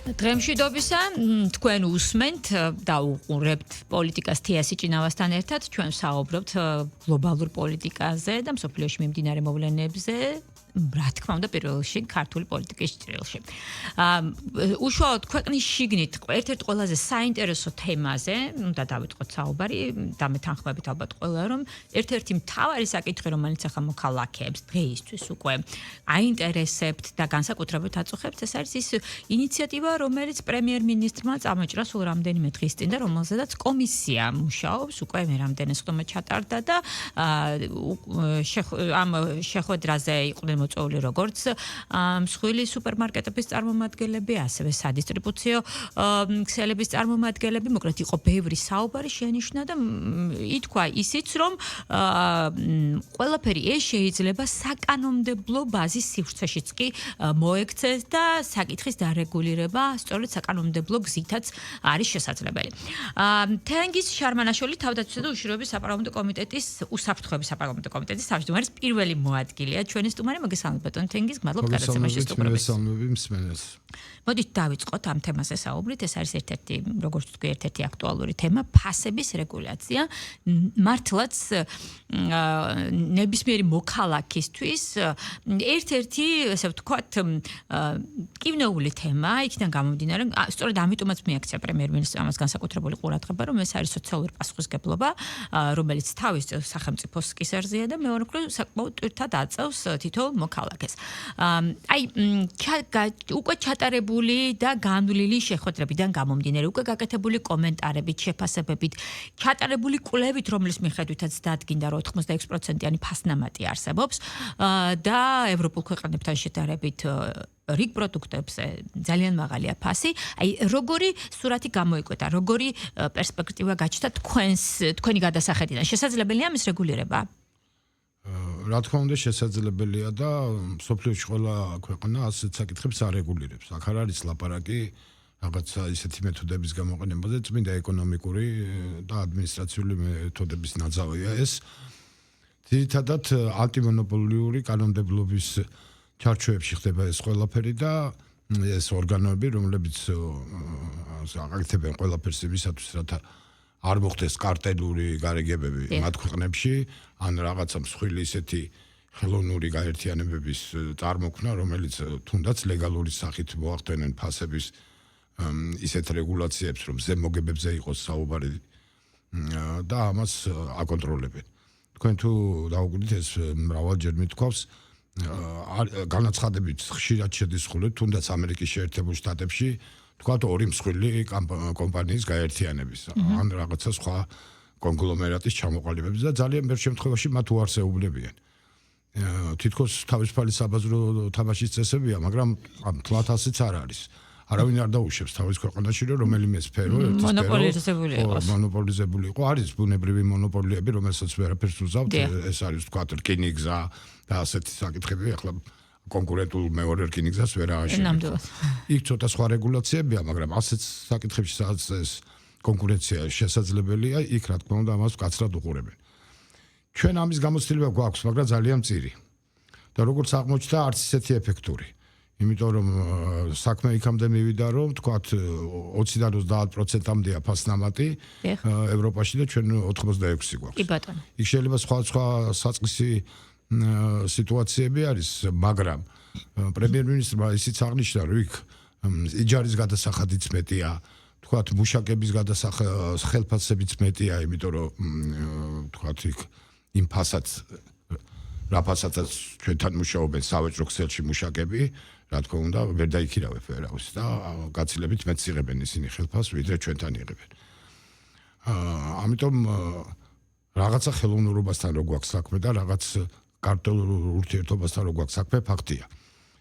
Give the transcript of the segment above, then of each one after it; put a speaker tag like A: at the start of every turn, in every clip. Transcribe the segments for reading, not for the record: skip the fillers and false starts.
A: დღემშვიდობისა, თქვენ უსმენთ და უყურებთ პოლიტიკას თეასი ჭინავასთან ერთად, ჩვენ საუბრობთ გლობალურ პოლიტიკაზე და მსოფლიოში მიმდინარე მოვლენებზე. რა თქმა უნდა, პირველ რიგში ქართული პოლიტიკის ჭრილში. უშუალოდ ქვეყნის შიგნით ერთ-ერთ ყველაზე საინტერესო თემაზე, უნდა დავიწყოთ საუბარი, დამეთანხმებით ალბათ ყველა, რომ ერთ-ერთი მთავარი საკითხი, რომელიც ახლა მოქალაქეებს დღეისთვის უკვე აინტერესებთ და განსაკუთრებით აწუხებთ, ეს არის ის ინიციატივა, რომელიც პრემიერ-მინისტრმა წამოჭრა სულ რამდენიმე დღის წინ და რომელზედაც კომისია მუშაობს, უკვე მე რამდენი ხტომა ჩატარდა და ამ შეხვედრაზე იყვნენ მოწვეული როგორც მსხვილი სუპერმარკეტების წარმომადგენლები, ასევე სადისტრიბუციო ქსელების წარმომადგენლები, მოკლედ იყო ბევრი საუბარი შენიშნა და ითქვა ისიც, რომ ყველაფერი ეს შეიძლება საკანონმდებლო ბაზის სივრცეშიც კი მოექცეს და საკითხის დარეგულირება სწორედ საკანონმდებლო გზითაც არის შესაძლებელი. თენგიზ შარმანაშვილი თავდაცვის და უშიშროების საპარლამენტო კომიტეტის უსაფრთხოების საპარლამენტო კომიტეტის თავმჯდომარის პირველი მოადგილეა ჩვენი სტუმარი. მოგესალმებით ბატონ თენგიზ, მადლობა გადაცემაში სტუმრობის.
B: მოგესალმებით მსმენელს.
A: მოდით დავიწყოთ ამ თემაზე საუბრით. ეს არის ერთ-ერთი, როგორც ვთქვი, ერთ-ერთი აქტუალური თემა, ფასების რეგულაცია. მართლაც ნებისმიერი მოქალაქისთვის ერთ-ერთი, ასე ვთქვათ, კივნეული თემა, იქიდან გამომდინარე, სწორედ ამიტომაც მიაქცია პრემიერ-მინისტრმა ამას განსაკუთრებული ყურადღება, რომ ეს არის სოციალური პასუხისგებლობა, რომელიც თავის სახელმწიფოს კისერზეა და მეორე მხრივ საკმაოდ ტვირთად აწევს თითოეულ მოქალაქეს. უკვე ჩატარებული და განვლილი შეხვედრებიდან გამომდინარე, უკვე გაკეთებული კომენტარებით, შეფასებებით, ჩატარებული კვლევით, რომლის მიხედვითაც დადგინდა, რომ 86%-იანი ფასნამატი არსებობს და ევროპულ ქვეყნებთან შედარებით რიგ პროდუქტებზე ძალიან მაღალია ფასი. როგორი სურათი გამოიკვეთა, როგორი პერსპექტივა გაჩნდა თქვენი გადასახედიდან? შესაძლებელია ამის რეგულირება?
B: რა თქმა უნდა შესაძლებელია და მსოფლიოში ყველა ქვეყანა ასეთ საკითხებს არეგულირებს. აქ არ არის ლაპარაკი რაღაცა ისეთი მეთოდების გამოყენებაზე, წმინდა ეკონომიკური და ადმინისტრაციული მეთოდების ნაძავია ეს. ძირითადად ანტიმონოპოლიური კანონმდებლობის ჩარჩოებში ხდება ეს ყველაფერი და ეს ორგანოები, რომლებიც აკეთებენ ყველაფერს იმისათვის, რათა არ მოხდეს კარტელური გარიგებები მათ ქვეყნებში, ან რაღაცა მსხვილი ისეთი ხელოვნური გაერთიანებების წარმოქმნა, რომელიც თუნდაც ლეგალური სახით მოახდენენ ფასების ისეთ რეგულაციებს, რომ ზემოგებებზე იყოს საუბარი და ამას აკონტროლებენ. თქვენ თუ დაუკვირდით, ეს მრავალჯერ მithქვავს, განაცხადებით ხშირად შედის ხოლმე თუნდაც ამერიკის შეერთებულ შტატებში თქვათ ორი მსხვილი კომპანიის გაერთიანების ან რაღაცა სხვა კონგლომერატის ჩამოყალიბების და ძალიან ბევრ შემთხვევაში მათ უარსეულებიან. თითქოს თავისუფალი საბაზრო თამაშის წესებია, მაგრამ ამ თვალთ ასეც არ არის. არავინ არ დაუშვებს თავის ქვეყანაში, რომ რომელიმე სფერო მონოპოლიზებული იყო. არის ბუნებრივი მონოპოლიები, რომელსაც ვერაფერს უზავთ, ეს არის თქვათ რკინიგზა და ასეთი საკითხები, ახლა კონკურენტულ მეორე რკინიგზას ვერ ააშენებს. იქ ცოტა სხვა რეგულაციებია, მაგრამ ასეთ საკითხებში სადაც ეს კონკურენცია შესაძლებელია, იქ რა თქმა უნდა ამას მკაცრად უყურებენ. ჩვენ ამის გამოცდილება გვაქვს, მაგრამ ძალიან მწირი. და როგორც აღმოჩნდა, არც ისეთი ეფექტური. იმიტომ რომ საქმე იქამდე მივიდა, რომ თქვათ 20-დან 30%-მდეა ფასნამატი ევროპაში და ჩვენ 86 გვაქვს.
A: კი ბატონო.
B: იქ შეიძლება სხვა საწყისი სიტუაციები არის, მაგრამ პრემიერ-მინისტრმა ისიც აღნიშნა, რომ იქ იჯარის გადასახადიც მეტია, თქვათ მუშაკების ხელფასებიც მეტია, იმიტომ რომ თქვათ იქ იმ ფასაც რა ფასაცაც ჩვენთან მუშაობენ სავაჭრო ქსელში მუშაკები, რა თქმა უნდა, ვერ დაიქირავებ ვერავის და გაცილებით მეც იღებენ ისინი ხელფასს, ვიდრე ჩვენთან იღებენ. ამიტომ რაღაცა ხელოვნურობასთან რო გვაქვს საქმე და რაღაც კარტელურ ურთიერთობასთან რო გვაქვს საქმე, ფაქტია.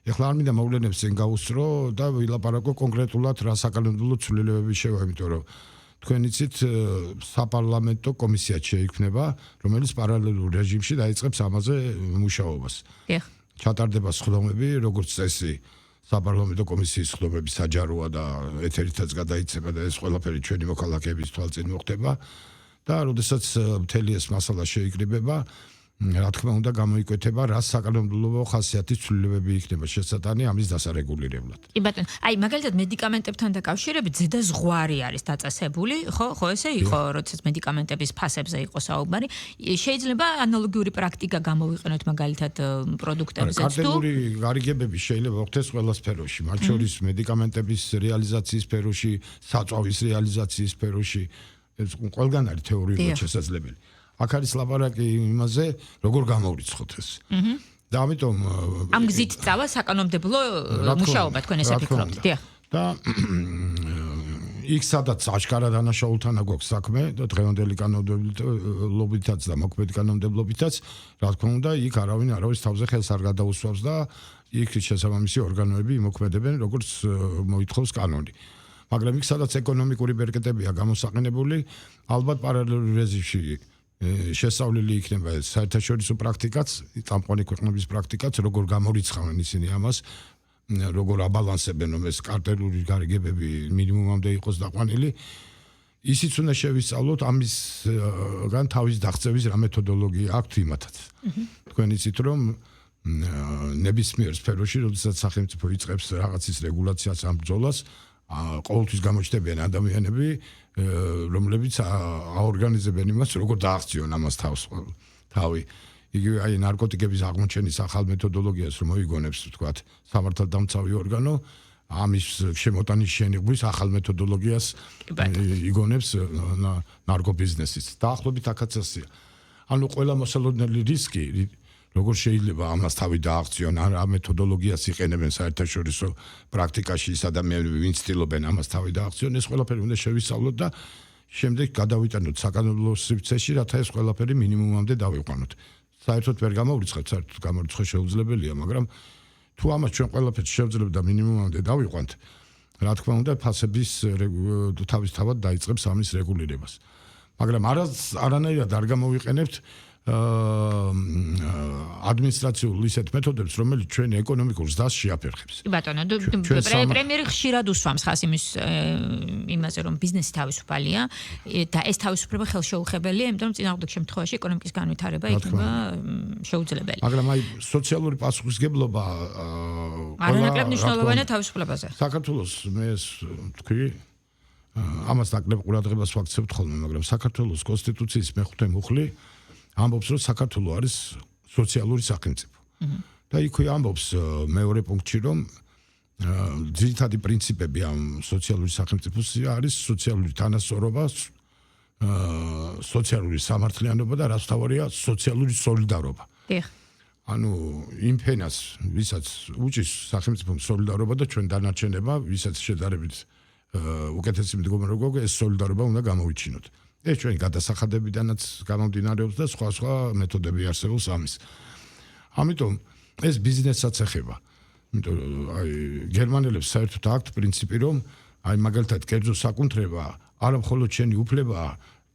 B: ეხლა არ მინდა მოვლენებს წინ გავუსწრო და ვილაპარაკო კონკრეტულად რა საკანონმდებლო ცვლილებები შევა, იმიტომ რომ თქვენ იცით, საპარლამენტო კომისია შეიქმნება, რომელიც პარალელურ რეჟიმში დაიწყებს ამაზე მუშაობას. ჩატარდება სხდომები, როგორც წესი, საპარლამენტო კომისიის სხდომები საჯაროა და ეთერითაც გადაიცემა და ეს ყველაფერი ჩვენი მოქალაქეების თვალწინ მოხდება და როდესაც მთელი ეს მასალა შეიკრიბება, რა თქმა უნდა გამოიკვეთება რა საკანონმდებლო ხასიათის ცვლილებები იქნება შესატანი ამის დასარეგულირებლად.
A: კი ბატონო, აი მაგალითად მედიკამენტებთან დაკავშირებით ზედა ზღვარი არის დაწესებული, ხო ესე იყო, როდესაც მედიკამენტების ფასებზე იყო საუბარი. შეიძლება ანალოგიური პრაქტიკა გამოვიყენოთ მაგალითად პროდუქტებზეც თუ
B: კარტელური გარიგებები შეიძლება მოხდეს ყველა სფეროში, მათ შორის მედიკამენტების რეალიზაციის სფეროში, საწვავის რეალიზაციის სფეროში, ეს ყველგან არის თეორიულად შესაძლებელი. აქ არის ლაპარაკი იმაზე, როგორ გამოვრიცხოთ ეს. და ამიტომ
A: ამ გზით წავა საკანონმდებლო მუშაობა თქვენ ესე ფიქრობთ, დიახ.
B: და იქ სადაც აშკარა დანაშაულთან აქვს საქმე და დღევანდელი კანონმდებლობითაც და მოქმედი კანონმდებლობითაც, რა თქმა უნდა, იქ არავის თავზე ხელს არ გადაუსვავს და იქ შესაბამისი ორგანოები იმოქმედებენ, როგორც მოითხოვს კანონი. მაგრამ იქ სადაც ეკონომიკური ბერკეტებია გამოსაყენებული, ალბათ პარალელურ რეჟიმში შესწავლილი იქნება საერთაშორისო პრაქტიკაც, წამყვანი ქვეყნების პრაქტიკაც, როგორ გამორიცხავენ ისინი ამას, როგორ აბალანსებენ, რომ ეს კარტელური გარიგებები მინიმუმამდე იყოს დაყვანილი. ისიც უნდა შევისწავლოთ ამისგან თავის დაღწევის რა მეთოდოლოგია აქვს იმათაც. თქვენ იცით, რომ ნებისმიერ სფეროში, როდესაც სახელმწიფო იწყებს რაღაცის რეგულაციას ამ ბრძოლას, ყოველთვის გამოჩნდებიან ადამიანები, რომლებიც აორგანიზებენ იმას, როგორ დააღწიონ ამას თავი. იგივე აი ნარკოტიკების აღმოჩენის ახალ მეთოდოლოგიას რომ მოიგონებს, ვთქვათ, სამართალდამცავი ორგანო, ამის შემოტანის შენიღბვის ახალ მეთოდოლოგიას იგონებს ნარკობიზნესის. დაახლოებით აქაც ასეა. ანუ ყველა მოსალოდნელი რისკი როგორ შეიძლება ამას თავი დააღწიონ, რა მეთოდოლოგიას იყენებენ საერთაშორისო პრაქტიკაში ის ადამიანები, ვინც ცდილობენ ამას თავი დააღწიონ, ეს ყველაფერი უნდა შევისწავლოთ და შემდეგ გადავიტანოთ საკანონმდებლო სივრცეში, რათა ეს ყველაფერი მინიმუმამდე დავიყვანოთ. საერთოდ ვერ გამოვრიცხავთ, საერთოდ გამორიცხვა შეუძლებელია, მაგრამ თუ ამას ჩვენ ყველაფერს შევძლებთ და მინიმუმამდე დავიყვანთ, რა თქმა უნდა, ფასების თავისთავად დაიწყებს ამის რეგულირებას. მაგრამ არანაირად არ გამოვიყენებთ ადმინისტრაციულ ისეთ მეთოდებს, რომელიც ჩვენი ეკონომიკურ ზრდას შეაფერხებს.
A: კი ბატონო, პრემიერი ხშირად უსვამს ხას იმაზე, რომ ბიზნესი თავისუფალია და ეს თავისუფლება ხელშეუხებელია, იმიტომ რომ წინააღმდეგ შემთხვევაში ეკონომიკის განვითარება იქნება შეუძლებელი.
B: მაგრამ აი სოციალური პასუხისგებლობა
A: არანაკლებ მნიშვნელოვანია თავისუფლებაზე.
B: საქართველოს მე თქვი ამას ნაკლებ ყურადღებას ვაქცევთ ხოლმე, მაგრამ საქართველოს კონსტიტუციის მეხუთე მუხლი ამბობს, რომ საქართველო არის სოციალური სახელმწიფო. და იქვე ამბობს მეორე პუნქტში, რომ ძირითადი პრინციპები ამ სოციალური სახელმწიფოს არის სოციალური თანასწორობა, სოციალური სამართლიანობა და რაც თავარია სოციალური სოლიდარობა. ანუ იმ ფენას, ვისაც უჭის სახელმწიფო სოლიდარობა და ჩვენ დანარჩენება, ვისაც შედარებით უკეთესი მდგომარეობა გვაქვს, ეს სოლიდარობა უნდა გამოვიჩინოთ. ეს ჩვენი გადასახადებიდანაც გამომდინარეობს და სხვა მეთოდები არსებობს ამის. ამიტომ ეს ბიზნესაც ეხება. იმიტომ აი გერმანელებს საერთოდ აქვთ პრინციპი, რომ აი მაგალითად კერძო საკუთრება არა მხოლოდ შენი უფლებაა,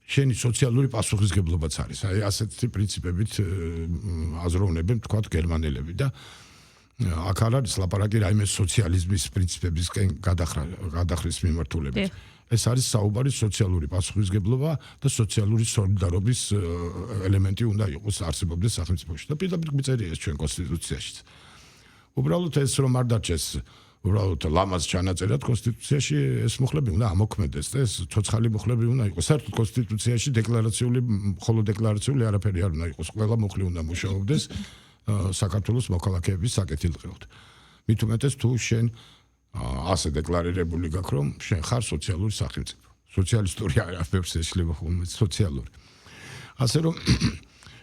B: შენი სოციალური პასუხისგებლობაც არის. აი ასეთი პრინციპებით აზროვნებენ თქვათ გერმანელები და აქ არის ლაპარაკი რაიმე სოციალიზმის პრინციპებისკენ გადახრის მიმართულებით. ეს არის საუბარი სოციალური პასუხისგებლობა და სოციალური სოლიდარობის ელემენტი უნდა იყოს არსებობდეს სახელმწიფოში. და პირდაპირ მიწერია ეს ჩვენ კონსტიტუციაშიც. უბრალოდ ეს რომ არ დარჩეს, უბრალოდ ლამაზ ჩანაწერად კონსტიტუციაში ეს მუხლები უნდა ამოქმედდეს და ეს ცოცხალი მუხლები უნდა იყოს. საერთოდ კონსტიტუციაში დეკლარაციული, მხოლოდ დეკლარაციული არაფერი არ უნდა იყოს. ყველა მუხლი უნდა მუშაობდეს საქართველოს მოქალაქეების საკეთილდღეოდ. მით უმეტეს თუ შენ ასე დეკლარირებული გაქვს, რომ შენ ხარ სოციალური სახელმწიფო. სოციალისტური არაფერს ეშლება ხოლმე სოციალური. ასე რომ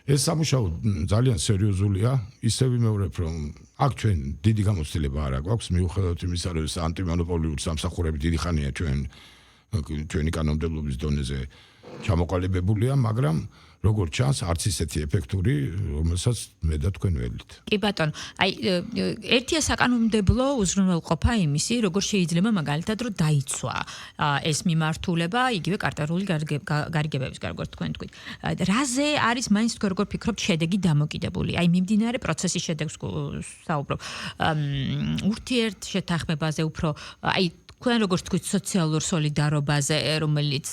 B: ეს სამუშაო ძალიან სერიოზულია, ისე ვიმეორებ, რომ აქ ჩვენ დიდი გამოცდილება არ აქვს, მიუხედავად იმისა, რომ ეს ანტიმონოპოლიური სამსახურები დიდი ხანია ჩვენი კანონმდებლობის დონეზე ჩამოყალიბებულია, მაგრამ როგორც ჩანს, არც ისეთი ეფექტური, რომელსაც მე და თქვენ ველით.
A: კი ბატონო, აი ერთია საკანონმდებლო უზრუნველყოფა იმისი, როგორ შეიძლება მაგალითად რომ დაიცვა ეს მიმართულება, იგივე კარტელული გარიგებების გარკვეულ თქვენ თქვით. რაზე არის მაინც თქვენ როგორ ფიქრობთ შედეგი დამოკიდებული? აი მიმდინარე პროცესის შედეგს საუბრობ. ურთიერთ შეთანხმებაზე უფრო, აი თქვენ როგორც თქვით სოციალურ სოლიდარობაზე, რომელიც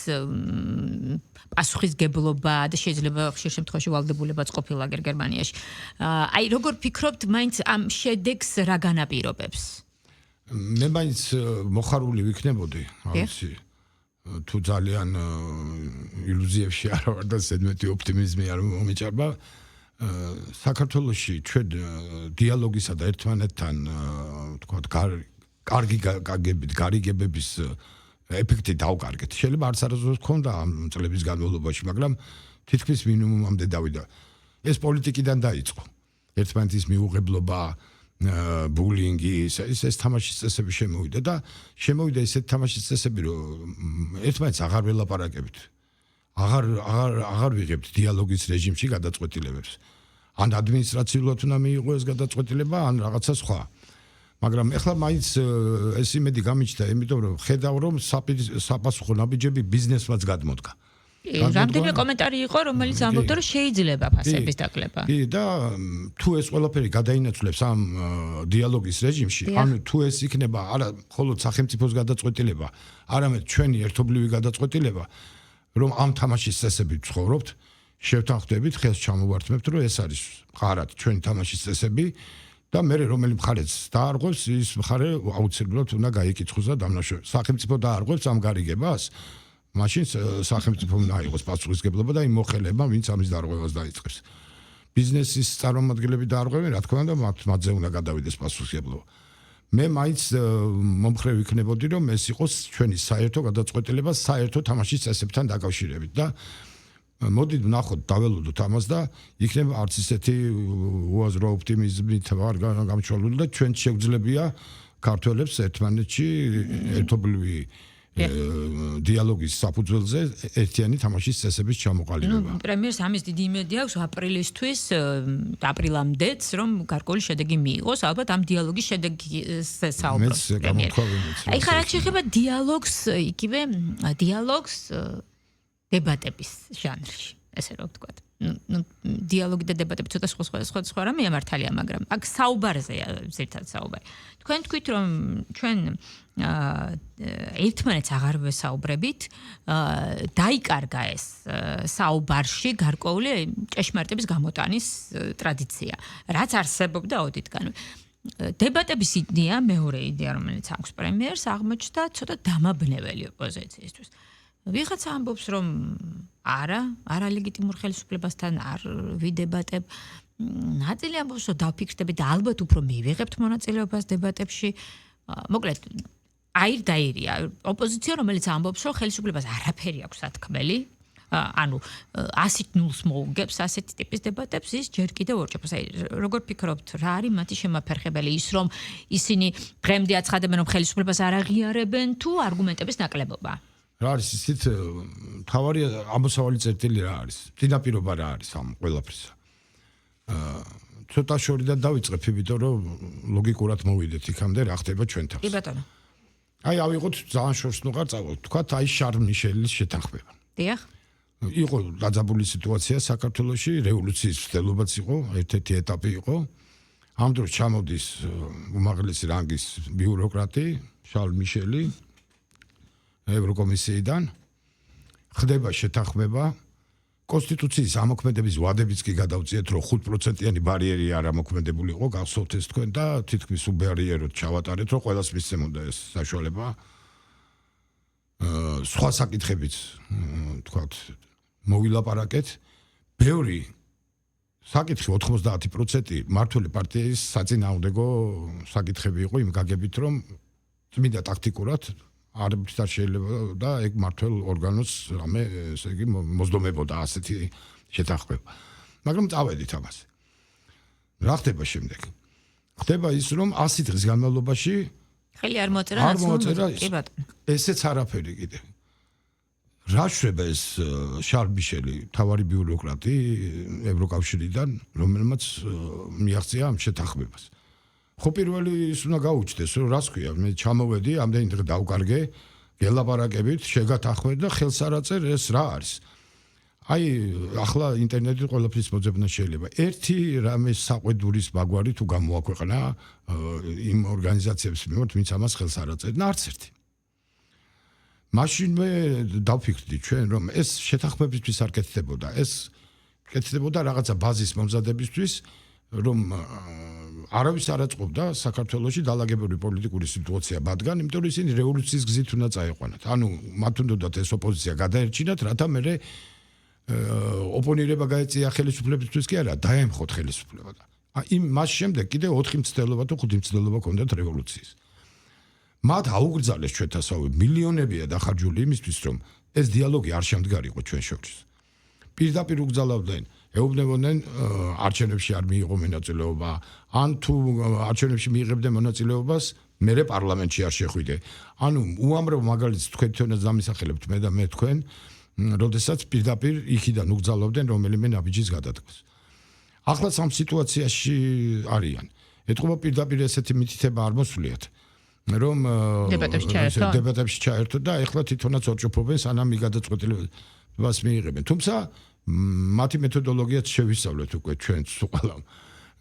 A: პასუხისგებლობა და შეიძლება ხშირ შემთხვევაში ვალდებულებაც ყოფილა გერმანიაში. აი როგორ ფიქრობთ, მაინც ამ შედეგს რა განაპირობებს?
B: მე მაინც მოხარული ვიქნებოდი, ავიცი. თუ ძალიან ილუზიებში არ ვარ და ზედმეტი ოპტიმიზმი არ მომიჭარბა. საქართველოში ჩვენ დიალოგისა და ერთმანეთთან თქვათ კარგი გაგებით, გარიგებების ეფექტი დავკარგეთ. შეიძლება არც არასდროს გქონდა ამ წლების განმავლობაში, მაგრამ თითქმის მინიმუმამდე დავიდა. ეს პოლიტიკიდან დაიწყო. ერთმანეთის მიუღებლობა, ბულინგი, ეს თამაშის წესები შემოვიდა და შემოვიდა ესეთ თამაშის წესები, რომ ერთმანეთს აღარ ველაპარაკებთ. აღარ ვიღებთ დიალოგის რეჟიმში გადაწყვეტილებებს. ან ადმინისტრაციულად უნდა მიიღო ეს გადაწყვეტილება, ან რაღაცა სხვა. მაგრამ ეხლა მაინც ეს იმედი გამიჩნდა, იმიტომ რომ ხედავ რომ საპასუხო ნაბიჯები ბიზნესმაც გადმოდგა.
A: რამდენიმე კომენტარი იყო, რომელიც ამბობდა, რომ შეიძლება ფასების დაკლება.
B: კი, და თუ ეს ყველაფერი გადაინაცვლებს ამ დიალოგის რეჟიმში, ანუ თუ ეს იქნება არა მხოლოდ სახელმწიფოს გადაწყვეტილება, არამედ ჩვენი ერთობლივი გადაწყვეტილება, რომ ამ თამაშის წესები ვცხოვრობთ, შევთანხმდებით, ხელს ჩამოვართმევთ, რომ ეს არის მხარად ჩვენი თამაშის წესები და მე რომელი მხარეც დაარღვევს, ის მხარე აუცილებლად უნდა გაიკითხოს და დამნაშავე. სახელმწიფო დაარღვევს ამ გარიგებას, მაშინ სახელმწიფო უნდა აიღოს პასუხისგებლობა და იმ მოხელებმა, ვინც ამის დარღვევას დაიწყებს. ბიზნესის წარმომადგენლები დაარღვევენ, რა თქმა უნდა, მათზე უნდა გადავიდეს პასუხისგებლობა. მე მაინც მომხრე ვიქნებოდი, რომ ეს იყოს ჩვენი საერთო გადაწყვეტილება საერთო თამაშის წესებთან დაკავშირებით და მოდით ვნახოთ, დაველოდოთ ამას და იქნება არც ისეთი უაზრო ოპტიმიზმით ვარ გამჩვენებული და ჩვენ შეგვძლებია ქართველებს ერთმანეთში ერთობლივი დიალოგის საფუძველზე ერთიანი თამაშის წესების ჩამოყალიბება.
A: პრემიერს ამის დიდი იმედი აქვს აპრილისთვის, აპრილამდეც, რომ გარკვეული შედეგი მიიღოს, ალბათ ამ დიალოგის შედეგზე საუბრობს. აი ხარ რაც შეეხება დიალოგს, იგივე დიალოგს დებატების ჟანრში, ესე რომ ვთქვათ. დიალოგი და დებატები ცოტა სხვა რამეა მართალია, მაგრამ აქ საუბარზეა ზერთად საუბარი. თქვენ თქვით, რომ ჩვენ ერთმანეთს აღარ ვესაუბრებით, დაიკარგა ეს საუბარში გარკვეული ჭეშმარიტების გამოტანის ტრადიცია, რაც არსებობდა ოდითგანვე. დებატების იდეა, მეორე იდეა, რომელიც აქვს პრემიერს, აღმოჩნდა ცოტა დამაბნეველი ოპოზიციისთვის. ვიღაცა ამბობს, რომ არა ლეგიტიმურ ხელისუფლებასთან არ ვიდებატებ. ნაწილი ამბობს, რომ დავფიქრდებით და ალბათ უფრო მივიღებთ მონაწილეობას დებატებში. მოკლედ, აირ-დაირია ოპოზიცია, რომელიც ამბობს, რომ ხელისუფლებას არაფერი აქვს სათქმელი. ანუ 100-0 მოუგებს ასეთი ტიპის დებატებს, ის ჯერ კიდევ ორჭაფას. აი, როგორ ფიქრობთ, რა არის მათი შემაფერხებელი? ის რომ ისინი დღემდე აცხადებენ, რომ ხელისუფლებას არ აღიარებენ თუ არგუმენტების ნაკლებობა?
B: რა არის ისეთ თავარი ამოსავალი წერტილი რა არის? წინაპირობა რა არის ამ ყველაფრისა? ცოტა შორიდან დავიწყებ, იმიტომ რომ ლოგიკურად მოვიდეთ იქამდე რა ხდება ჩვენთან.
A: კი ბატონო.
B: აი ავიღოთ ძალიან შორსნუღარ წავალ. თქვათ აი შარლ მიშელის შეთანხმება.
A: დიახ.
B: იყო დაძაბული სიტუაცია საქართველოში, რევოლუციის მცდელობაც იყო, ერთ-ერთი ეტაპი იყო. ამ დროს ჩამოდის უმაღლესი რანგის ბიუროკრატი, შარლ მიშელი ევროკომისიიდან, ხდება შეთანხმება. კონსტიტუციის ამოქმედების ვადებიც კი გადავწიეთ, რომ 5%-იანი ბარიერი არ ამოქმედებული იყო, გახსოვთ ეს თქვენ და თითქმის უბარიეროდ ჩავატარეთ, რომ ყველას მისცემოდა ეს საშუალება. სხვა საკითხებიც, თქვათ, მოვილაპარაკეთ. ბევრი საკითხი 90% მართული პარტიის საწინააღმდეგო საკითხები იყო იმ გაგებით, რომ წმინდა ტაქტიკურად არ შეიძლება და ეგ მართლ ორგანოს რამე ესე იგი მოძდომებოდა ასეთი შეთანხმება. მაგრამ წავედით ამაზე. რა ხდება შემდეგ? ხდება ის, რომ 100 დღის განმავლობაში
A: ხელი არ მოწერა,
B: კი ბატონო. ესეც არაფერი კიდე. რა შვება ეს შარლ მიშელი, თავარი ბიუროკრატი ევროკავშირიდან, რომელმაც მიაღწია ამ შეთანხმებას. ხო პირველი ის უნდა გაუჩნდეს, რომ რას ქვია, მე ჩამოვედი, ამდენი დღე დავკარგე, გელაპარაკებით, შეგათანხმეთ და ხელს არაწერ ეს რა არის. აი, ახლა ინტერნეტით ყველაფრის მოძებნა შეიძლება. ერთი რამე საყვედურის მაგვარი თუ გამოაქვეყნა იმ ორგანიზაციებს მიმართ, ვინც ამას ხელს არ აწერდნენ, არც ერთი. მაშინვე დავფიქრდი ჩვენ რომ ეს შეთანხმებისთვის არ კეთდებოდა, ეს კეთდებოდა რაღაცა ბაზის მომზადებისთვის, რომ არავის არ აწყობდა საქართველოში დაალაგებული პოლიტიკური სიტუაცია ბადგან, იმიტომ რომ ისინი რევოლუციის გზით უნდა წაიყვანათ. ანუ მათ უნდათ ეს ოპოზიცია გადაერჩინათ, რათა მერე ოპონირება გაეწია ხელისუფლებისთვის კი არა, დაემხოთ ხელისუფლება და იმ მას შემდეგ კიდე 4 მცდელობა თუ 5 მცდელობა ჰქონდათ რევოლუციის. მათ აუგრძალეს ჩვენთასავე მილიონებია დახარჯული იმისთვის, რომ ეს დიალოგი არ შემდგარიყო ჩვენ შორის. პირდაპირ უგზავნდნენ, ეუბნებოდნენ არჩევნებში არ მიიღო მონაწილეობა, ან თუ არჩევნებში მიიღებდნენ მონაწილეობას, მერე პარლამენტში არ შეხვიდე. ანუ უამრავ მაგალითს თქვენ თვითონაც დამისახელებთ მე და მე თქვენ, როდესაც პირდაპირ იქიდან უგზავნდნენ რომელიმე ნაბიჯის გადადგმას. ახლა სამ სიტუაციაში არიან. ეთქობა პირდაპირ ესეთი მითითება არ მოსულიათ, რომ დებატებში ჩაერთო და ეხლა თვითონაც ორჭოფობენ სანამ მიგადაწყვეტილებას მიიღებენ. თუმცა მათი მეთოდოლოგიაც შევისწავლეთ უკვე ჩვენც უყალავ.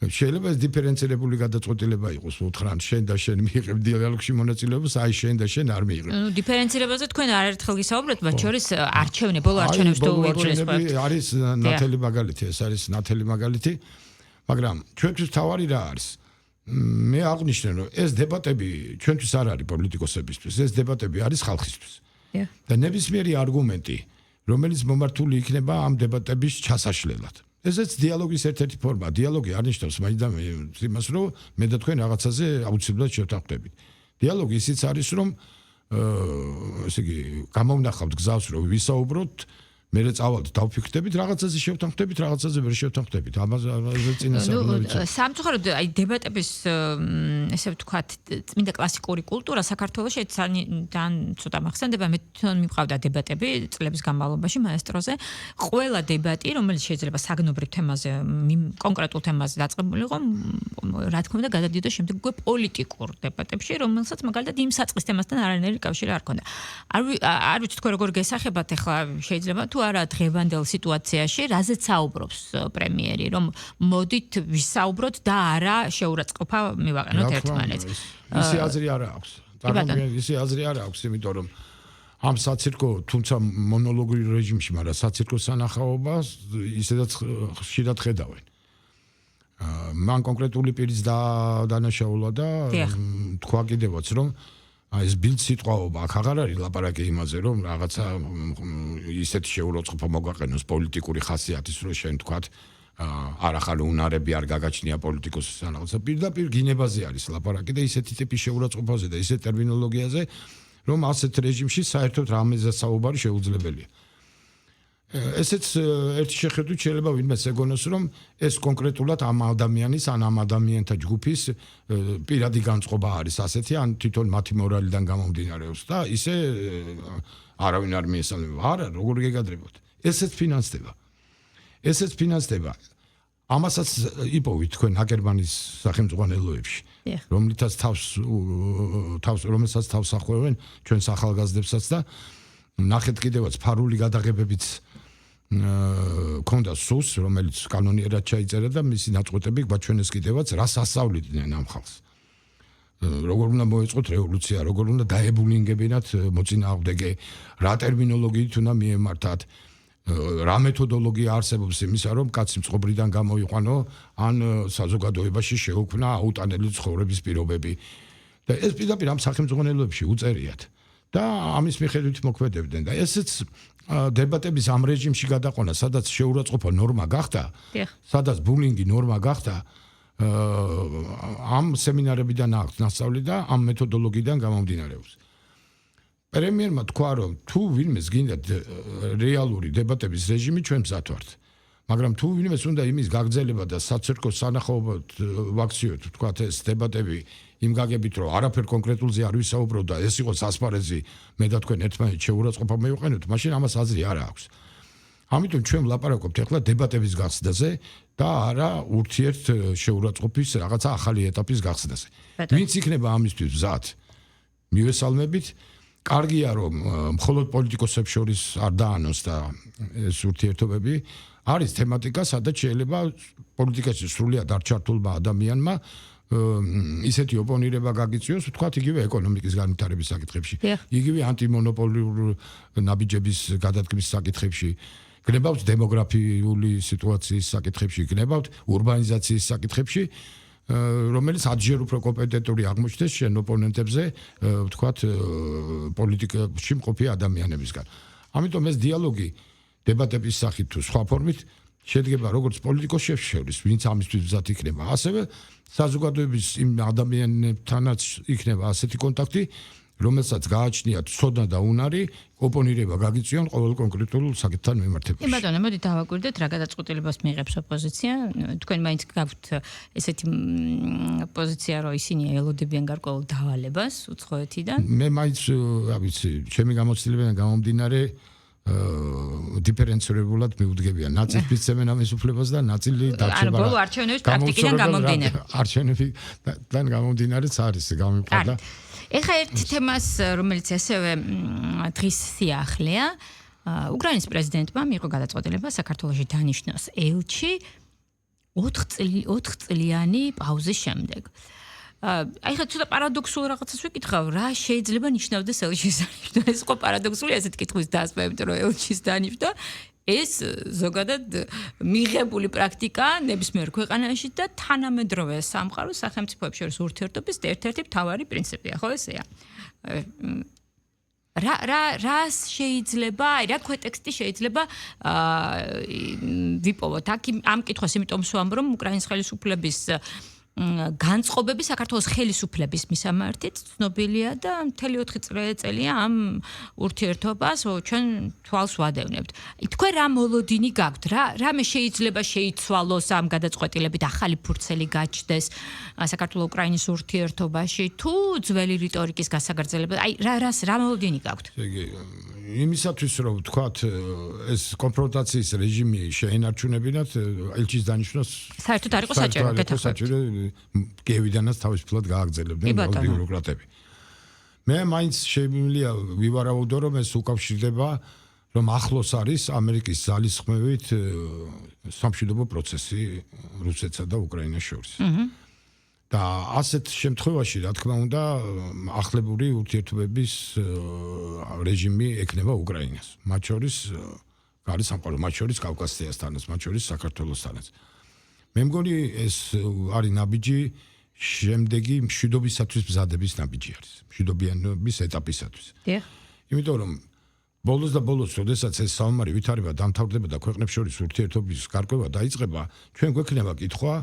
B: შეიძლება ეს დიფერენცირებული გადაწყვეტილება იყოს, უთხრან შენ და შენ მიიღებ დიალოგში მონაწილეობას, აი შენ და შენ არ მიიღებ.
A: დიფერენცირებაზე თქვენ არაერთხელ გისაუბრეთ, მათ შორის არჩევნები, ბოლო არჩევნებს თუ იგულისხმებთ.
B: არის ნათელი მაგალითი, ეს არის ნათელი მაგალითი, მაგრამ ჩვენთვის თავარი რა არის? მე აღნიშნე, რომ ეს დებატები ჩვენთვის არ არის პოლიტიკოსებისთვის, ეს დებატები არის ხალხისთვის. და ნებისმიერი არგუმენტი, რომელიც მომართული იქნება ამ დებატების ჩასაშლელად. ესეც დიალოგის ერთ-ერთი ფორმა. დიალოგი არ ნიშნავს მაინც იმას, რომ მე და თქვენ რაღაცაზე აუცილებლად შევთანხმდებით. დიალოგი ისიც არის, რომ ესე იგი გამოვნახავთ გზავს, რომ ვისაუბროთ, მე წავალთ დავფიქრდებით, რაღაცაზე შევთანხმდებით, რაღაცაზე ვერ შევთანხმდებით. ამაზე წინასწარ
A: სამწუხაროდ აი დებატების ესე ვთქვათ, წმინდა კლასიკური კულტურა საქართველოში ძალიან ცოტა მახსენდება. მე თვითონ მიყავდა დებატები წლების განმავლობაში მაესტროზე. ყველა დებატი, რომელიც შეიძლება საგნობრივ თემაზე, კონკრეტულ თემაზე დაწყებული იყო, რა თქმა უნდა, გადადიოდა შემდეგ უკვე პოლიტიკურ დებატებში, რომელსაც მაგალითად იმ საწყის თემასთან არანაირი კავშირი არ ჰქონდა. არ ვიცი თქვენ როგორ გესახებათ, ახლა შეიძლება თუ არა დღევანდელ სიტუაციაში, რაზეც საუბრობს პრემიერი, რომ მოდით ვისაუბროთ და არა შეურაცხყოფა მივაყენოთ ერთმანეთს.
B: ისი აზრი არ აქვს. წარმოიდგინეთ, ისი აზრი არ აქვს, იმიტომ რომ ამ საცირკო, თუმცა მონოლოგური რეჟიმში, მაგრამ საცირკო სანახაობას ისედაც ხშირად ხედავენ. მან კონკრეტული პირის დანაშაულა და თქვა კიდევაც, რომ ეს ბილდ სიტყვაობა აქ აღარ არის ლაპარაკი იმაზე, რომ რაღაცა ისეთი შეურაცხყოფა მოგვაყენოს პოლიტიკური ხასიათის, რომ შენ თქვათ არახალი უნარები არ გაგაჩნია პოლიტიკოსის ან რაღაცა. პირდაპირ გინებაზე არის ლაპარაკი და ისეთი ტიპის შეურაცხყოფაზე და ისეთ ტერმინოლოგიაზე, რომ ასეთ რეჟიმში საერთოდ რამეზე საუბარი შეუძლებელია. ესეც ერთი შეხედვით შეიძლება ვინმეს ეგონოს, რომ ეს კონკრეტულად ამ ადამიანის ან ამ ადამიანთა ჯგუფის პირადი განწყობა არის ასეთი, ან თვითონ მათი მორალიდან გამომდინარეობს და ისე არავინ არ მიესალმება. არა, როგორ გეგადრებოთ? ესეც ფინანსდება. ამასაც იპოვით თქვენ აკერმანის სახელმწიფოებში, რომლითაც რომელსაც თავს ახვევენ ჩვენს ახალგაზრდებსაც და ნახეთ კიდევაც ფარული გადაღებებიც ქონდა სუს, რომელიც კანონიერად ჩაიწერა და მისი ნაწყვეტები გვაჩვენეს კიდევაც რას ასწავლიდნენ ამ ხალხს. როგორ უნდა მოეწყოთ რევოლუცია, როგორ უნდა დაებულინგებინათ მოწინააღმდეგე, რა ტერმინოლოგიით უნდა მიემართათ, რა მეთოდოლოგია არსებობს იმისა, რომ კაცი მწყობრიდან გამოიყვანო, ან საზოგადოებაში შეუქმნა აუტანელი ცხოვრების პირობები. და ეს პირდაპირ ამ სახელმწიფოებში უწერიათ. და ამის მიხედვით მოქმედებდნენ და ესეც დებატების ამ რეჟიმში გადაყვანა, სადაც შეურაცხყოფა ნორმა გახდა, სადაც ბულინგი ნორმა გახდა, ამ სემინარებიდან აქვს ნასწავლი და ამ მეთოდოლოგიიდან გამომდინარეობს. პრემიერმა თქვა, რომ თუ ვინმეს გინდა რეალური დებატების რეჟიმი, ჩვენ მზად ვართ. მაგრამ თუ ვინმეს უნდა იმის გაგრძელება და საცირკო სანახაობად ვაქციოთ, თქვათ ეს დებატები იმ გაგებით, რომ არაფერ კონკრეტულზე არ ვისაუბროთ და ეს იყოს ასპარეზი, მე და თქვენ ერთმანეთს შეურაცხყოფა მივყენოთ, მაშინ ამას აზრი არ აქვს. ამიტომ ჩვენ ვლაპარაკობთ ახლა დებატების გახსნაზე და არა ურთიერთ შეურაცხყოფის რაღაცა ახალი ეტაპის გახსნაზე. ვინც იქნება ამისთვის მზად, მივესალმებით. კარგია, რომ მხოლოდ პოლიტიკოსებს შორის არ დაანოს და ეს ურთიერთობები არის თემატიკა, სადაც შეიძლება პოლიტიკაში სრულიად არ ჩართულმა ადამიანმა ისეთი ოპონირება გაგიწიოს, ვთქვათ, იგივე ეკონომიკის განვითარების საკითხებში, იგივე ანტიმონოპოლიური ნაბიჯების გადადგმის საკითხებში, გნებავთ დემოგრაფიული სიტუაციის საკითხებში, გნებავთ ურბანიზაციის საკითხებში, რომელიც ადჯერ უფრო კომპეტენტური აღმოჩნდეს შენ ოპონენტებზე, ვთქვათ, პოლიტიკაში მყოფი ადამიანებისგან. ამიტომ ეს დიალოგი დებატების სახით თუ სხვა ფორმით შედგება როგორც პოლიტიკოსებს შორის, ვინც ამისთვის მზად იქნება, ასევე საზოგადოების იმ ადამიანებთანაც იქნება ასეთი კონტაქტი, რომელსაც გააჩნიათ ცოდნა და უნარი ოპონირება გაგიწიონ ყოველ კონკრეტულ საკითხთან მიმართებაში.
A: ბატონო, მოდი დავაკვირდეთ რა გადაწყვეტილებას მიიღებს ოპოზიცია. თქვენ მაინც გაქვთ ესეთი პოზიცია, რომ ისინი ელოდებიან გარკვეულ დავალებას უცხოეთიდან.
B: მე მაინც, რა ვიცი, ჩემი გამოცდილებიდან გამომდინარე დიფერენცირებულად მიუდგებიან. ნაწილს მისცემენ ამის უფლებას და ნაწილი დარჩება.
A: ანუ ბოლო არჩევნების პრაქტიკიდან გამომდინარე.
B: არჩევნებიდან გამომდინარეც არის გამიყვანა.
A: ეხლა ერთ თემას, რომელიც ასევე დღის სიახლეა, უკრაინის პრეზიდენტმა მიიღო გადაწყვეტილება საქართველოში დანიშნოს ელჩი 4 წლიანი პაუზის შემდეგ. აი ხა ცოტა პარადოქსულ რაღაცას ვიკითხავ, რა შეიძლება ნიშნავდეს ელჩის დანიშნვა? ეს ხო პარადოქსულია ესეთ კითხვის დასმევთ, რომ ელჩის დანიშნვა ეს ზოგადად მიღებული პრაქტიკა ნებისმიერ ქვეყანაში და თანამედროვე სამყაროს სახელმწიფოებს შორის ურთიერთობის ერთ-ერთი მთავარი პრინციპია, ხო ესეა? რა შეიძლება, აი რა ქვეტექსტი შეიძლება ვიპოვოთ აქ ამ კითხვას, იმიტომ ვსვამ, რომ უკრაინის ხელისუფლების განწყობები საქართველოს ხელისუფლების მისამართით ცნობილია და მთელი 4 წელია ამ ურთიერთობას ჩვენ თვალს ვადევნებთ. თქვენ რა მოლოდინი გაქვთ? რამე შეიძლება შეიცვალოს ამ გადაწყვეტილებით, ახალი ფურცელი გაჩნდეს საქართველოს-უკრაინის ურთიერთობაში თუ ძველი რიტორიკის გასაგრძელება? აი რა მოლოდინი გაქვთ?
B: იმისათვის რომ ვთქვათ ეს კონფრონტაციის რეჟიმი შეენარჩუნებინათ ელჩის დანიშნოს
A: საერთოდ არ იყო საჭირო
B: გეთახმებით. კიევიდანაც თავისუფლად გააგრძელებდნენ ბიუროკრატები. მე მაინც შემიძლია ვივარაუდო რომ ეს უკავშირდება რომ ახლოს არის ამერიკის ძალისხმევით სამშვიდობო პროცესი რუსეთსა და უკრაინას შორის. და ასეთ შემთხვევაში რა თქმა უნდა ახლებური ურთიერთობების რეჟიმი ექნება უკრაინას. მათ შორის არის სამყარო, მათ შორის კავკასიასთანაც, მათ შორის საქართველოსთანაც. მე მგონი ეს არის ნაბიჯი შემდეგი მშვიდობისათვის მზადების ნაბიჯი არის. მშვიდობიანობის ეტაპისათვის. იმიტომ რომ ბოლოს და ბოლოს, როდესაც ეს საომარი ვითარება დამთავრდება და ქვეყნებს შორის ურთიერთობის გარკვევა დაიწყება, ჩვენ გვექნება კითხვა,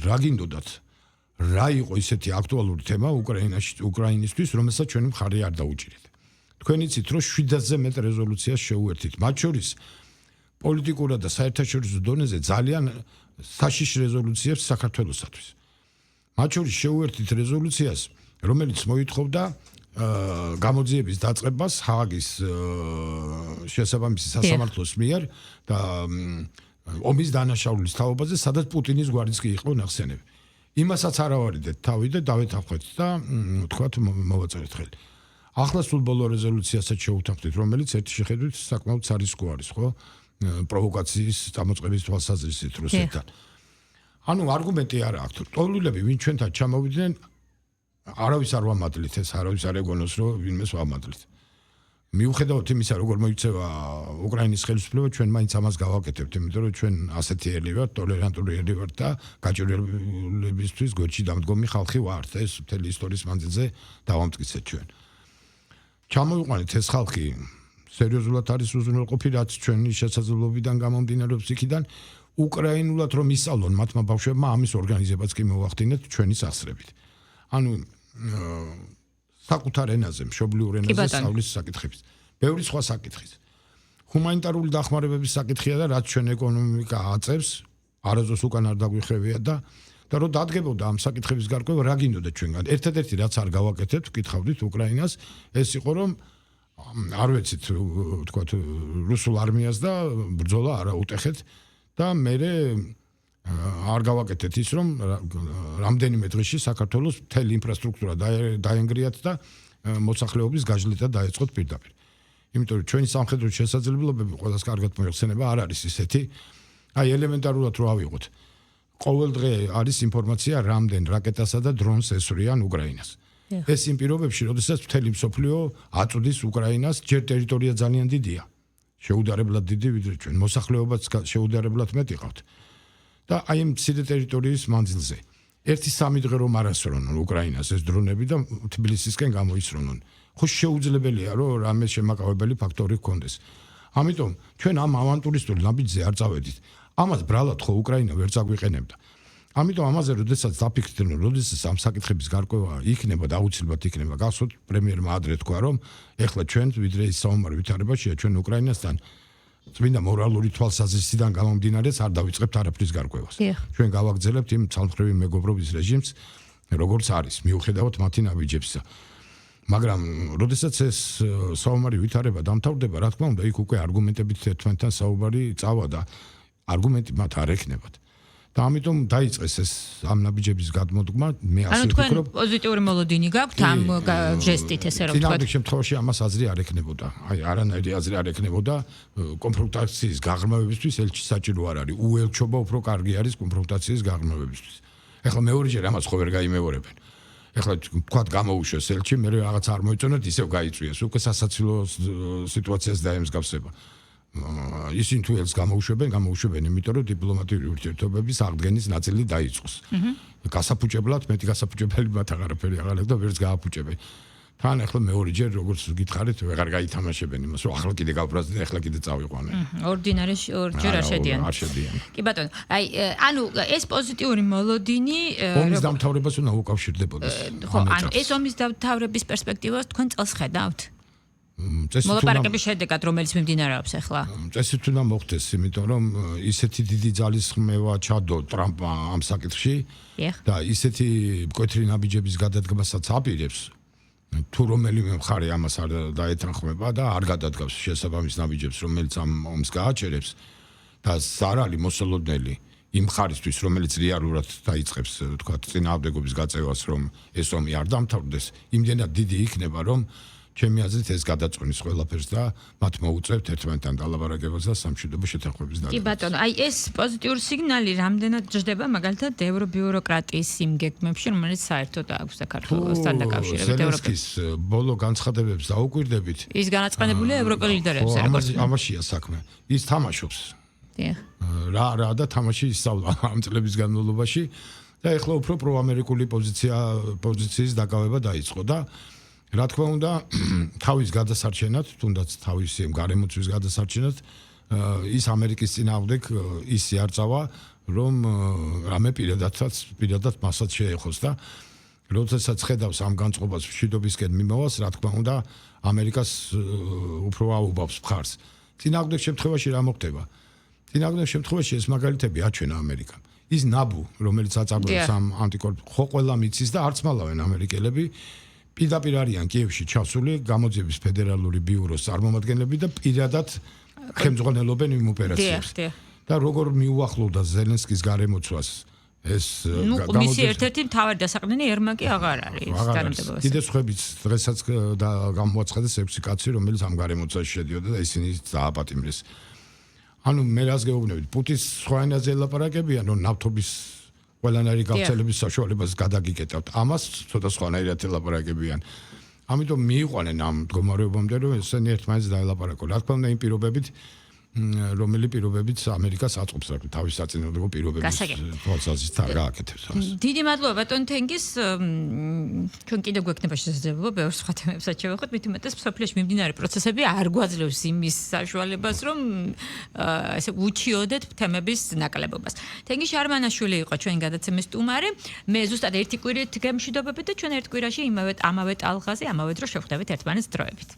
B: რა გინდოდათ? რა იყო ისეთი აქტუალური თემა უკრაინისთვის, რომელსაც ჩვენ მხარი არ დაუჭირეთ. თქვენ იცით, რომ 700-ზე მეტ რეზოლუციას შეუერთით, მათ შორის პოლიტიკურად და საერთაშორისო დონეზე ძალიან საშიშ რეზოლუციებს საქართველოსათვის. მათ შორის შეუერთით რეზოლუციას, რომელიც მოითხოვდა გამოძიების დაწყებას ჰააგის შესაბამისი სასამართლოს მიერ და ომის დანაშაულის თაობაზე, სადაც პუტინის გვარიც კი იყო ნახსენები. იმასაც არ ავარიდეთ თავი და დავეთანხმეთ და თქვათ მოვაწერეთ ხელი. ახლა სულ ბოლო რეზოლუციასაც შევუთანხმდით, რომელიც ერთი შეხედვით საკმაოდ სარისკო არის, ხო? პროვოკაციის წამოწყების თვალსაზრისით რუსეთთან. ანუ არგუმენტი არ აქვს. ტოლულები ვინ ჩვენთან ჩამოვიდნენ, არავის არ ვამადლით, ეს არავის არ ეგონოს, რომ ვინმეს ვამადლით. მიუხედავად იმისა, როგორ მოიქცევა უკრაინის ხელისუფლება, ჩვენ მაინც ამას გავაკეთებთ, იმიტომ რომ ჩვენ ასეთიერი ვართ, ტოლერანტული ვართ და გაჭირვებლებისთვის გვერდში დამდგომი ხალხი ვართ. ეს მთელი ისტორიის მანძილზე დავამტკიცეთ ჩვენ. ჩამოვიყვანეთ ეს ხალხი სერიოზულად არის უზრუნველყოფი, რაც ჩვენი შესაძლებლობიდან გამომდინარეობს იქიდან უკრაინულად რომ ისწავლონ მათმა ბავშვებმა ამის ორგანიზებაც კი მოვახდინეთ ჩვენი სასწრებით. ანუ საკუთარ ენაზე, მშობლიურ ენაზე სწავლის საკითხებს. ბევრი სხვა საკითხის. ჰუმანიტარული დახმარებების საკითხია და რაც ჩვენ ეკონომიკა აწევს, არასდროს უკან არ დაგვიხრევია და რომ დადგებოდა ამ საკითხების გარკვევა რა გინდოდა ჩვენგან. ერთადერთი რაც არ გავაკეთებთ, ვკითხავდით უკრაინას, ეს იყო რომ არ ვეცით ვთქვათ რუსულ არმიას და ბრძოლა არა უტეხეთ და მე არ გავაკეთეთ ის რომ რამდენიმე დღეში საქართველოს მთელი ინფრასტრუქტურა დაენგრიათ და მოსახლეობის გაჟლიტა დაეწყოთ პირდაპირ. იმიტომ რომ ჩვენი სამხედრო შესაძლებლობები ყველას კარგად მოიხსენება არ არის ისეთი. აი ელემენტარულად რო ავიღოთ ყოველდღე არის ინფორმაცია, რამდენ რაკეტასა და დრონს ესვრიან უკრაინას. ეს იმ პირობებში, როდესაც მთელი მსოფლიო აწვდის უკრაინას, ჯერ ტერიტორია ძალიან დიდია. შეუდარებლად დიდი, ვიდრე ჩვენ მოსახლეობაც შეუდარებლად მეტი ყავთ. და აი ამ მცირე ტერიტორიის მანძილზე ერთი 3 დღე რომ არასრონონ უკრაინას ეს დრონები და თბილისისკენ გამოისრონონ. ხო შეუძლებელია რომ რამე შემაკავებელი ფაქტორი გქონდეს. ამიტომ ჩვენ ამ ავანტურისტულ ნაბიჯზე არ წავედით. ამას ბრალად ხო უკრაინა ვერ წაგვიყენებდა. ამიტომ ამაზე როდესაც დაფიქრდნენ, როდესაც ამ საკითხების გარკვევა იქნება და აუცილებლად იქნება, გახსოვთ პრემიერმა ადრე თქვა, რომ ეხლა ჩვენ ვიდრე ის საომარი ვითარებაშია, ჩვენ უკრაინასთან წმინდა მორალური თვალსაზრისიდან გამომდინარეც არ დავიწყებთ არაფრის გარკვევას. ჩვენ გავაგრძელებთ იმ ცალმხრივი მეგობრობის რეჟიმს, როგორც არის, მიუხედავად მათი ნაბიჯებისა. მაგრამ როდესაც ეს საომარი ვითარება დამთავრდება, რა თქმა უნდა, იქ უკვე არგუმენტებით ერთმანეთთან საუბარი წავა და არგუმენტი მათ არ ექნებათ. და ამიტომ დაიწყეს ეს ამ ნაბიჯების გადმოდგმა. მე ასე ვფიქრობ.
A: ანუ თქვენ პოზიტიური მოლოდინი გაქვთ ამ ჟესტით, ესე რომ ვთქვათ.
B: წინააღმდეგ შემთხვევაში ამას აზრი არ ექნებოდა. აი, არანაირი აზრი არ ექნებოდა კონფრონტაციის გაღრმავებისთვის ელჩი საჭირო არ არის. უელჩობა უფრო კარგი არის კონფრონტაციის გაღრმავებისთვის. ეხლა მეორეჯერ ამას ხო ვერ გაიმეორებენ. ეხლა თქვათ გამოუშვეს ელჩი, მე რაღაც არ მოიწონეთ, ისევ გაიწვიეს. უკვე სასაცილო სიტუაციას დაემსგავსება. ისინი თუ ელს გამოუშვებენ, იმიტომ რომ დიპლომატიური ურთიერთობების აღდგენის ნაწილი დაიწყოს. გასაფუჭებლად, მეტი გასაფუჭებელი მათ აღარაფერი აღარ და ვერც გააფუჭებენ. თან ახლა მეორეჯერ როგორც გითხარით, ვეღარ გაითამაშებენ იმას, რომ ახლა კიდე გავბრაზდნენ, ახლა კიდე წავიყვანენ.
A: ორდინარი ორჯერ არ შედიან.
B: არ შედიან.
A: კი ბატონო, აი, ანუ ეს პოზიტიური მოლოდინი
B: ომის დამთავრებას უნდა უკავშირდებოდეს.
A: ხო, ანუ ეს ომის დამთავრების პერსპექტივას თქვენ წელს ხედავთ?
B: წესით
A: მოლაპარაკების შედეგად, რომელიც მიმდინარეობს ახლა.
B: წესით უნდა მოხდეს, იმიტომ რომ ისეთი დიდი ძალისხმევა ჩადო ტრამპმა ამ საკითხში და ისეთი მკვეთრი ნაბიჯების გადადგმასაც აპირებს, თუ რომელიმე მხარე ამას არ დაეთანხმება და არ გადადგავს შესაბამის ნაბიჯებს, რომელიც ამ ომს გააჩერებს და სარალი მოსალოდნელი იმ მხარისთვის, რომელიც რეალურად დაიწყებს, თქვა, წინააღმდეგობის გაწევას, რომ ეს ომი არ დამთავრდეს, იმდენად დიდი იქნება, რომ ჩემი აზრით ეს გადაწყვეტს ყველაფერს და მათ მოუწევთ ერთმანეთთან დალაპარაკებას და სამშვიდობო შეთანხმების დადგმას.
A: კი ბატონო, აი ეს პოზიტიური სიგნალი რამდენად ჯდება მაგალითად ევრობიუროკრატიის იმ გეგმებში, რომელიც საერთოდ აქვს საქართველოსთან დაკავშირებით
B: ზელენსკის ბოლო განცხადებებს დაუკვირდებით.
A: ის განაცხადებულია ევროპელი ლიდერებს.
B: ამაშია საქმე. ის თამაშობს.
A: დიახ.
B: რა და თამაში ისწავლა ამ წლების განმავლობაში და ეხლა უფრო პროამერიკული პოზიციის დაკავება დაიწყო და რა თქმა უნდა, თავის გადასარჩენად, თუნდაც თავისი გარემოცვის გადასარჩენად, ის ამერიკის წინააღმდეგ ისე არ წავა, რომ რამე პირადად მასაც შეეხოს და როდესაც ხედავს ამ განწყობას მშვიდობისკენ მიმოვას, რა თქმა უნდა, ამერიკას უფრო აუბავს მხარს. წინააღმდეგ შემთხვევაში რა მოხდება? წინააღმდეგ შემთხვევაში ეს მაგალითები აჩვენა ამერიკამ. ის ნაბუ, რომელიც აწარმოებს ამ ანტიკორპ, ხო ყველა მიცის და არც მალავენ ამერიკელები. პირდაპირ არიან კიევში ჩასული გამოძიების ფედერალური ბიუროს წარმომადგენლები და პირადად ხელმძღვანელობენ იმ ოპერაციებს. და როგორ მიუახლოვდა ზელენსკის გარემოცვას ეს
A: მისი ერთ-ერთი მთავარი დასაყრდენი ერმაკი აღარ არის განმდებობაზე.
B: კიდე სხვებიც დღესაც გამოაცხადეს 6 კაცი, რომელიც ამ გარემოცვაში შედიოდა და ისინი დააპატიმრეს. ანუ მე რას გეუბნებით, პუტინს სხვა ენაზე ელაპარაკებიან, რომ ნავთობის ყველანაირი გავრცელების საშუალებას გადაგიკეტავთ. ამას ცოტა სხვანაირად ელაპარაკებიან. ამიტომ მიიყვანენ ამ მდგომარეობამდე, რომ ესენი ერთმანეთს დაელაპარაკონ. რა თქმა უნდა, იმ პირობებით, რომელი პირობებით ამერიკას აწყობს თავის საწინააღმდეგო პირობების თვალსაზრისით არ გააკეთებს ამას.
A: დიდი მადლობა ბატონ თენგის. ჩვენ კიდევ გვექნება შესაძლებლობა ბევრ სხვა თემებსაც შევეხოთ, მით უმეტეს მსოფლიოში მიმდინარე პროცესები არ გვაძლევს იმის საშუალებას, რომ ესე უჩიოდეთ თემების ნაკლებობას. თენგი შარმანაშვილი იყო ჩვენი გადაცემის სტუმარი. მე ზუსტად ერთი კვირით გემშვიდობებით და ჩვენ ერთ კვირაში ამავე ტალღაზე, ამავე დროს შევხვდებით ერთმანეთს დროებით.